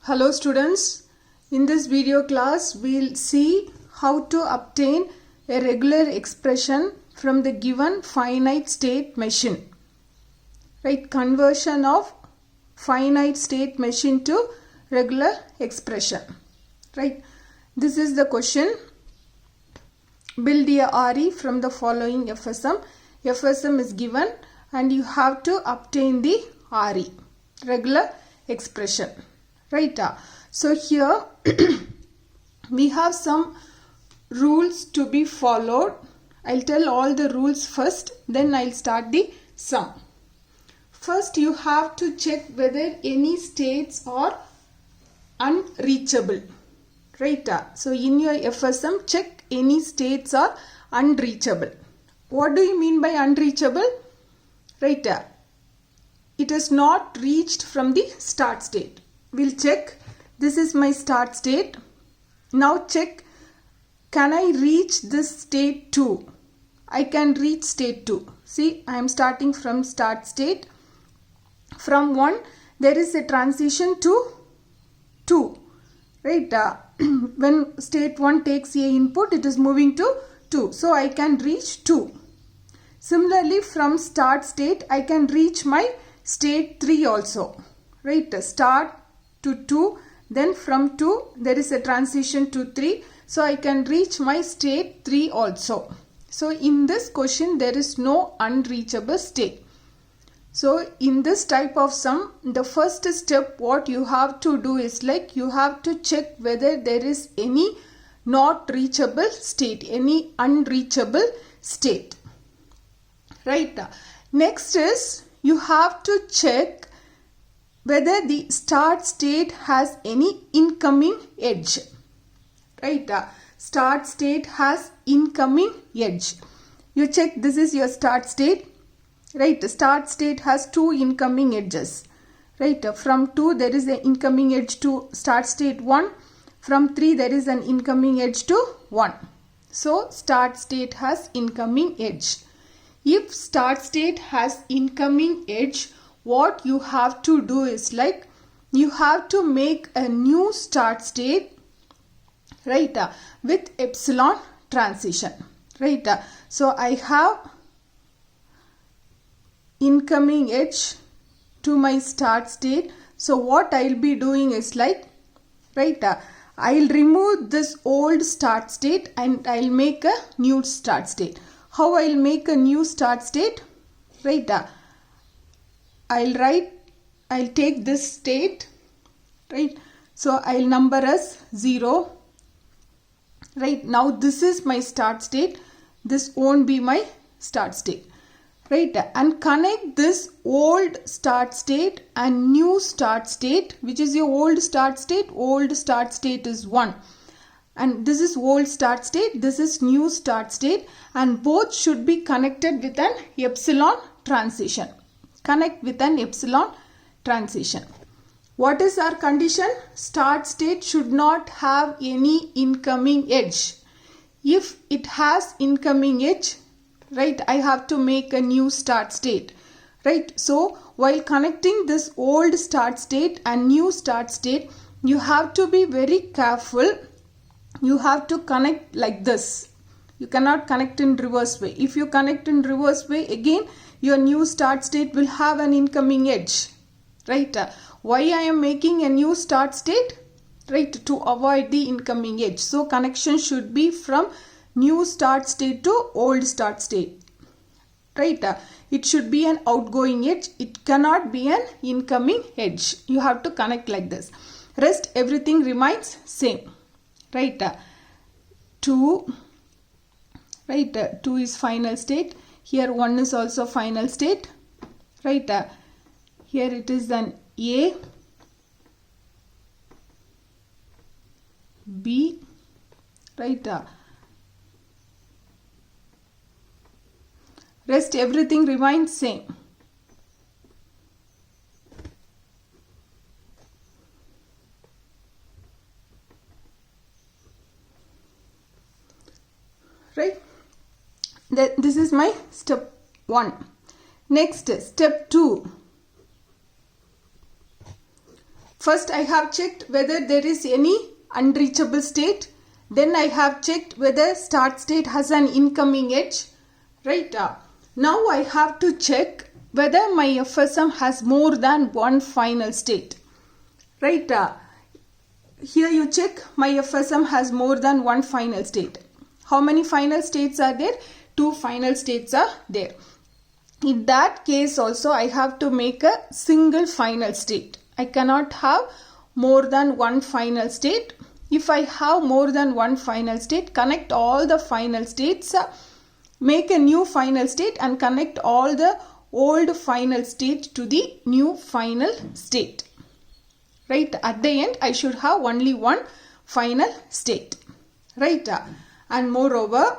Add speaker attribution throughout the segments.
Speaker 1: Hello students, in this video class we'll see how to obtain a regular expression from the given finite state machine. Right, conversion of finite state machine to regular expression. Right, this is the question. Build a RE from the following FSM. FSM is given and you have to obtain the RE, regular expression. Right, so here we have some rules to be followed. I'll tell all the rules first, then I'll start the sum. First, you have to check whether any states are unreachable. Right, so in your FSM, check any states are unreachable. What do you mean by unreachable? Right, it is not reached from the start state. We'll check. This is my start state. Now check, can I reach this state 2? I can reach state 2. See, I am starting from start state. From 1, there is a transition to 2. Right? When state 1 takes a input, it is moving to 2. So I can reach 2. Similarly, from start state, I can reach my state 3 also. Right? Start to 2, then from 2 there is a transition to 3, so I can reach my state 3 also. So in this question there is no unreachable state. So in this type of sum, the first step what you have to do is like you have to check whether there is any not reachable state, any unreachable state. Right, next is you have to check whether the start state has any incoming edge. Right, start state has incoming edge. You check, this is your start state. Right, start state has 2 incoming edges. Right, from 2 there is an incoming edge to start state 1. From 3 there is an incoming edge to 1. So start state has incoming edge. If start state has incoming edge, what you have to do is like you have to make a new start state, right, with epsilon transition. Right, so I have incoming edge to my start state. So what I'll be doing is like, right, I'll remove this old start state and I'll make a new start state. How I'll make a new start state? Right, I'll take this state, right, so I'll number as 0. Right, now this is my start state, this won't be my start state. Right, and connect this old start state and new start state. Which is your old start state? Old start state is 1. And this is old start state, this is new start state, and both should be connected with an epsilon transition. Connect with an epsilon transition. What is our condition? Start state should not have any incoming edge. If it has incoming edge, right, I have to make a new start state. Right, so while connecting this old start state and new start state, you have to be very careful. You have to connect like this. You cannot connect in reverse way. If you connect in reverse way, again your new start state will have an incoming edge. Right, why I am making a new start state? Right, to avoid the incoming edge. So connection should be from new start state to old start state. Right, it should be an outgoing edge. It cannot be an incoming edge. You have to connect like this. Rest everything remains same. Right, 2, right, 2 is final state. Here 1 is also final state. Right, here it is an A, B, right, rest everything remains same. Right, this is my step 1. Next, step 2. First I have checked whether there is any unreachable state. Then I have checked whether start state has an incoming edge. Right. Now I have to check whether my FSM has more than one final state. Right. Here you check my FSM has more than one final state. How many final states are there? 2 final states are there. In that case also I have to make a single final state. I cannot have more than one final state. If I have more than one final state, connect all the final states, make a new final state and connect all the old final state to the new final state. Right, at the end I should have only one final state. Right, and moreover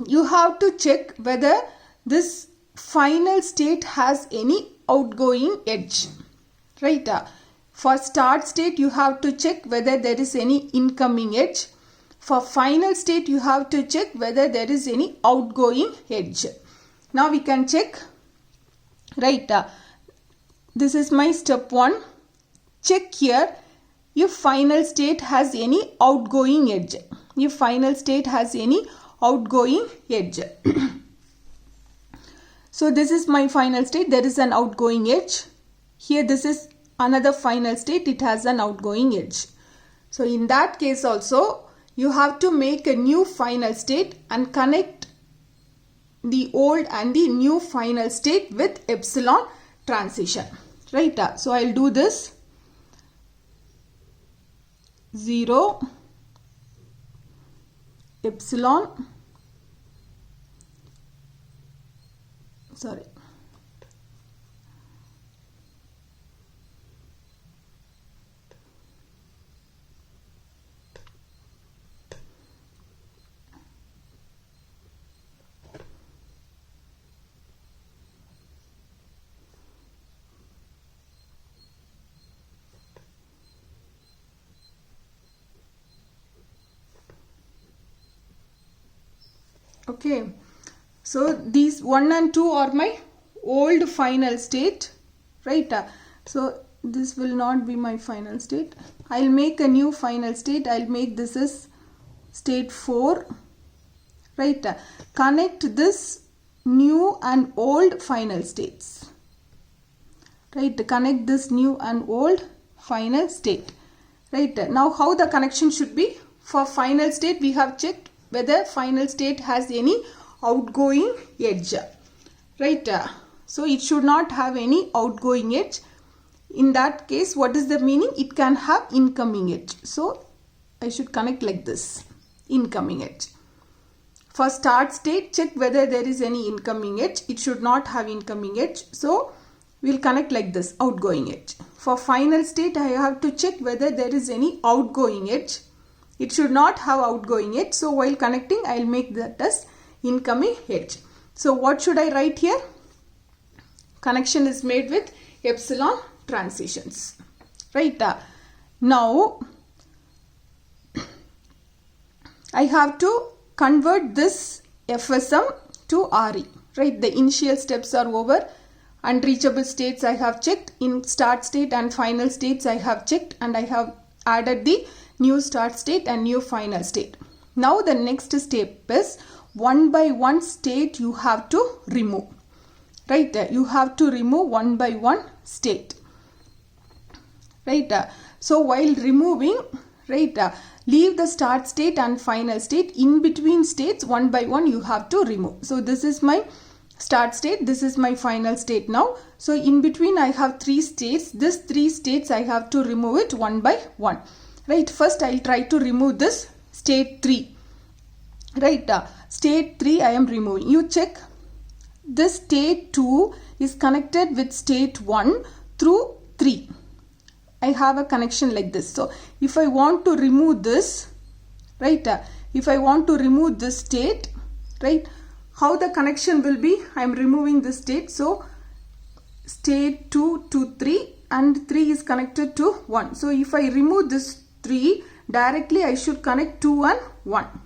Speaker 1: you have to check whether this final state has any outgoing edge. Right, for start state you have to check whether there is any incoming edge. For final state you have to check whether there is any outgoing edge. Now we can check. Right, this is my step 1. Check here if final state has any outgoing edge. If final state has any outgoing edge. So this is my final state. There is an outgoing edge. Here this is another final state. It has an outgoing edge. So in that case also you have to make a new final state and connect the old and the new final state with epsilon transition. Right. So I'll do this. 0 epsilon, sorry, okay. So these 1 and 2 are my old final state. Right, so this will not be my final state. I'll make a new final state. I'll make this as state 4. Right, connect this new and old final states. Right, connect this new and old final state. Right, now how the connection should be? For final state we have checked whether final state has any outgoing edge. Right, so it should not have any outgoing edge. In that case, what is the meaning? It can have incoming edge. So I should connect like this, incoming edge. For start state, check whether there is any incoming edge. It should not have incoming edge. So we'll connect like this, outgoing edge. For final state, I have to check whether there is any outgoing edge. It should not have outgoing edge. So while connecting, I'll make that as incoming edge. So what should I write here? Connection is made with epsilon transitions. Right, now I have to convert this FSM to RE. Right, the initial steps are over. Unreachable states I have checked. In start state and final states I have checked, and I have added the new start state and new final state. Now the next step is one by one state you have to remove. Right, you have to remove one by one state. Right, so while removing, right, leave the start state and final state. In between states, one by one you have to remove. So this is my start state, this is my final state now. So in between I have 3 states. This 3 states I have to remove it one by one. Right, first I'll try to remove this state 3. Right, state 3 I am removing. You check. This state 2 is connected with state 1 through 3. I have a connection like this. So if I want to remove this, right, if I want to remove this state, right, how the connection will be? I am removing this state. So state 2 to 3 and 3 is connected to 1. So if I remove this 3, directly I should connect 2 and 1.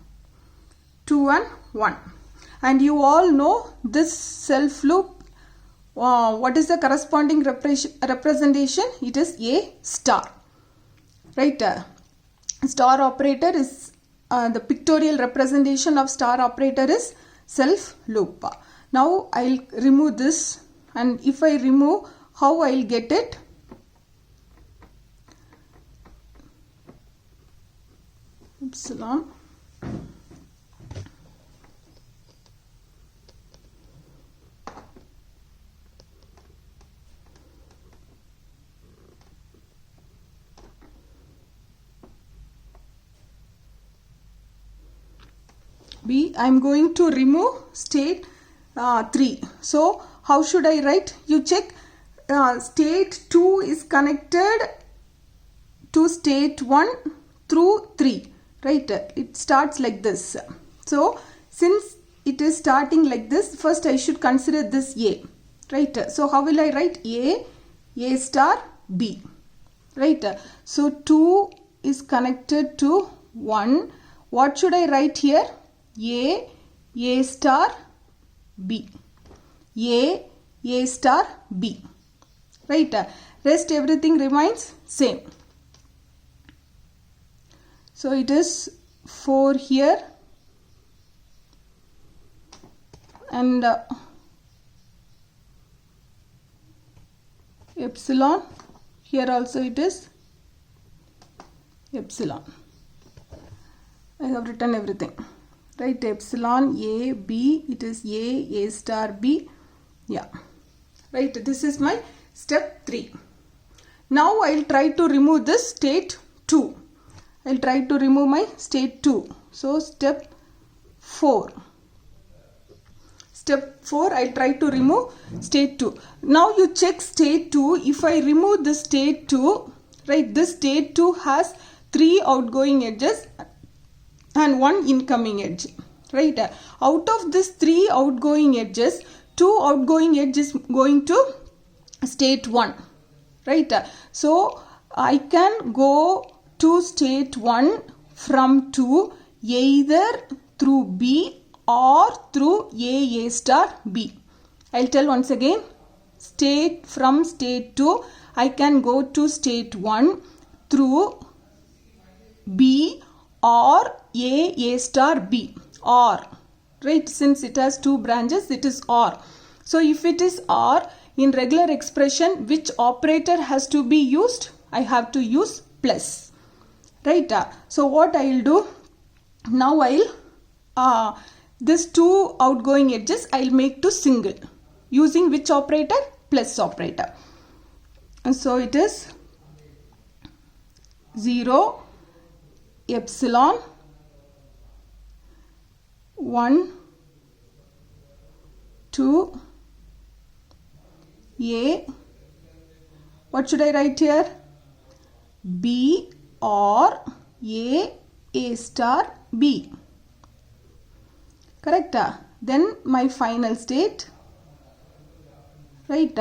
Speaker 1: 2 and 1. And you all know this self loop what is the corresponding representation? It is A star. Right? Star operator is the pictorial representation of star operator is self loop. Now I'll remove this, and if I remove, how I'll get it? Epsilon B. I am going to remove state 3. So how should I write? You check, state 2 is connected to state 1 through 3. Right? It starts like this. So since it is starting like this, first I should consider this A. Right? So how will I write? A star, B. Right? So 2 is connected to 1. What should I write here? A star, B. A star, B. Right? Rest everything remains same. So it is 4 here, and epsilon here also it is epsilon. I have written everything. Right? Epsilon A, B, it is A star, B. Yeah. Right? This is my step 3. Now I will try to remove this state 2. I will try to remove my state 2. So step 4. Step 4, I will try to remove state 2. Now you check state 2. If I remove this state 2, right, this state 2 has 3 outgoing edges and 1 incoming edge. Right? Out of this 3 outgoing edges, 2 outgoing edges going to state 1. Right? So I can go to state 1 from 2 either through B or through A star, B. I'll tell once again. From state 2 I can go to state 1 through B or A star, B. Or, right, since it has 2 branches, it is OR. So if it is OR, in regular expression, which operator has to be used? I have to use plus. Right? So what I will do? Now I will this 2 outgoing edges I will make to single. Using which operator? Plus operator. And so it is 0 epsilon 1 2 A. What should I write here? B or A star, B. Correct? Then my final state. Right?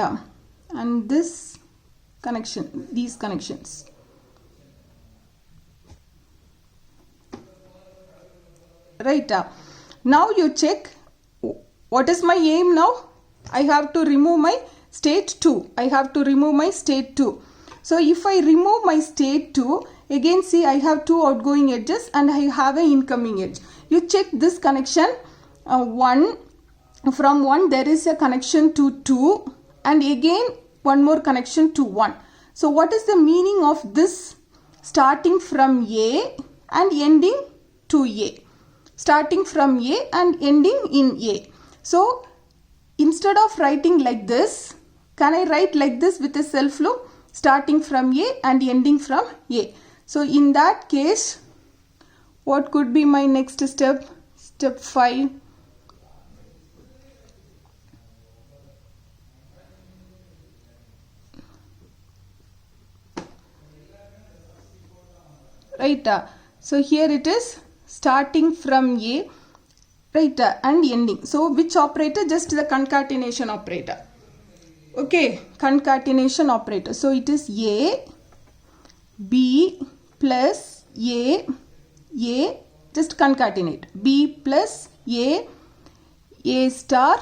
Speaker 1: And this connection, these connections. Right? Now you check, what is my aim now? I have to remove my state 2. I have to remove my state 2. So if I remove my state 2, again see I have 2 outgoing edges and I have an incoming edge. You check this connection. 1 from 1 there is a connection to 2 and again one more connection to 1. So what is the meaning of this starting from A and ending to A? Starting from A and ending in A. So instead of writing like this, can I write like this with a self loop? Starting from A and ending from A. So in that case, what could be my next step? Step 5. Right? So here it is starting from A, right, and ending. So which operator? Just the concatenation operator. Okay, concatenation operator. So it is A, B plus A, just concatenate. B plus A star,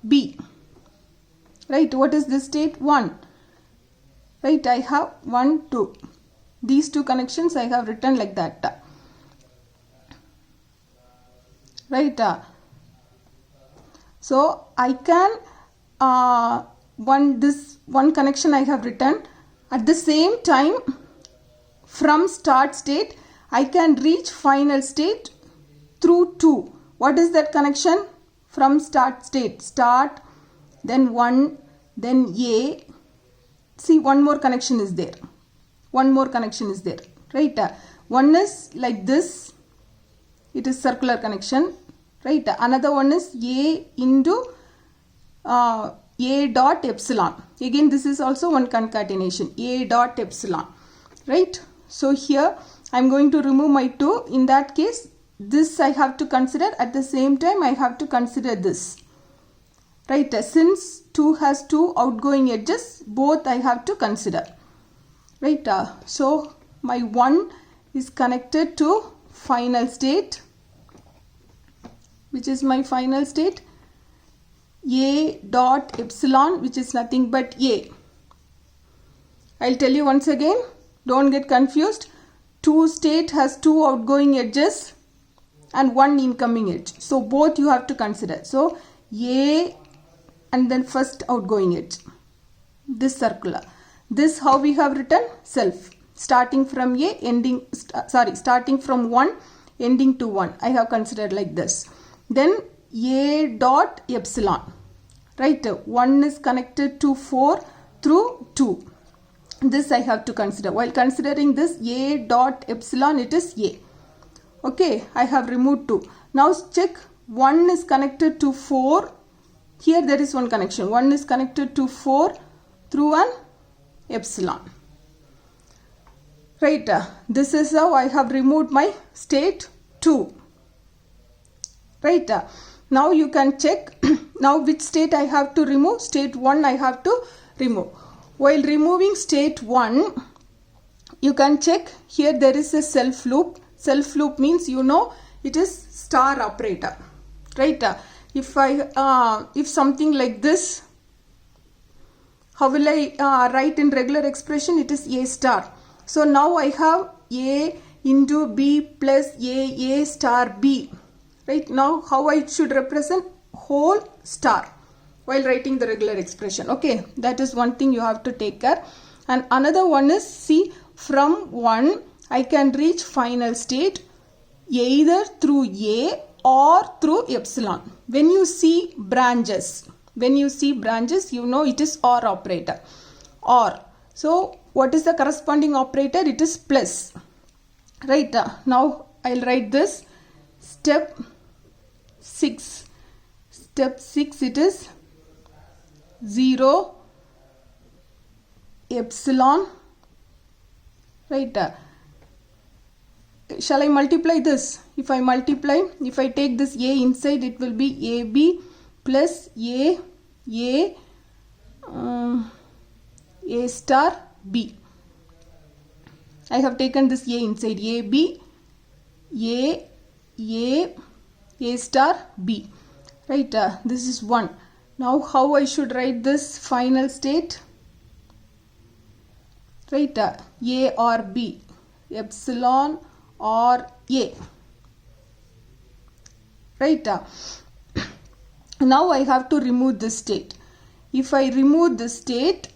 Speaker 1: B. right? What is this state? 1, right? I have 1 2, these two connections I have written like that, right? So I can this one connection I have written. At the same time, from start state I can reach final state through 2. What is that connection? From start state, start, then 1, then A. See, one more connection is there. One more connection is there, right? One is like this. It is circular connection, right? Another one is A into A dot epsilon. Again, this is also one concatenation. A dot epsilon, right? So here I am going to remove my 2. In that case, this I have to consider. At the same time, I have to consider this, right? Since 2 has 2 outgoing edges, both I have to consider, right? So my 1 is connected to final state, which is my final state, A dot epsilon, which is nothing but A. I'll tell you once again, don't get confused. 2 state has 2 outgoing edges and 1 incoming edge. So both you have to consider. So A and then first outgoing edge, this circular. This how we have written? Self. Starting from A, starting from 1, ending to 1. I have considered like this. Then A dot epsilon, right? 1 is connected to 4 through 2. This I have to consider. While considering this A dot epsilon, it is A. Okay, I have removed 2. Now check, 1 is connected to 4. Here there is one connection. 1 is connected to 4 through an epsilon. Right, this is how I have removed my state 2. Right, now you can check now which state I have to remove. State 1 I have to remove. While removing state 1, you can check here there is a self loop. Self loop means, you know, it is star operator, right? If something like this, how will I write in regular expression? It is A star. So now I have A into B plus A star B. Right, now how I should represent? Whole star while writing the regular expression. Okay, that is one thing you have to take care. And another one is, see, from 1 I can reach final state either through A or through epsilon. When you see branches, you know it is OR operator. OR. So what is the corresponding operator? It is plus. Right, now I'll write this. Step 6. Step 6, it is 0 epsilon. Right. Shall I multiply this? If I multiply, if I take this A inside, it will be AB plus A star B. I have taken this A inside. AB A star B, right? This is 1. Now how I should write this final state? Right, A or B, epsilon or A, right? Now I have to remove this state. If I remove this state,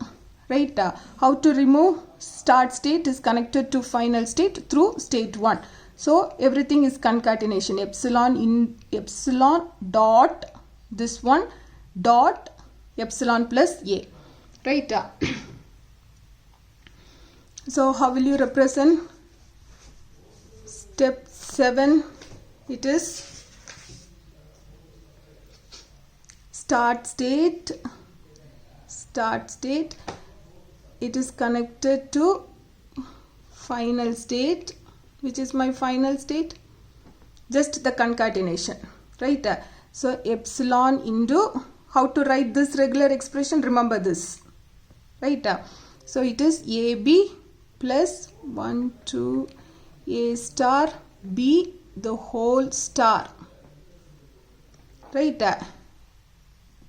Speaker 1: right, how to remove? Start state is connected to final state through state 1. So everything is concatenation. Epsilon in epsilon dot this one dot epsilon plus A, right? So how will you represent? Step 7, it is start state. It is connected to final state. Which is my final state? Just the concatenation, right? So epsilon into, how to write this regular expression? Remember this, right? So it is AB plus 1 2 A star B the whole star, right?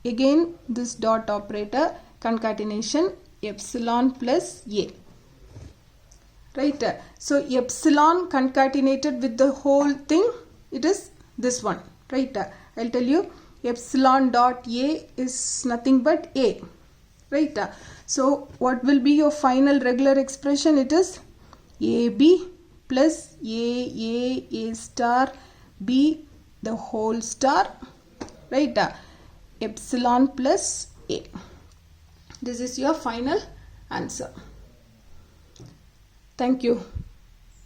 Speaker 1: again this dot operator, concatenation epsilon plus A. Right, so epsilon concatenated with the whole thing, it is this one. Right, I'll tell you, epsilon dot A is nothing but A. Right, so what will be your final regular expression? It is AB plus A star B the whole star. Right, epsilon plus A. This is your final answer. Thank you.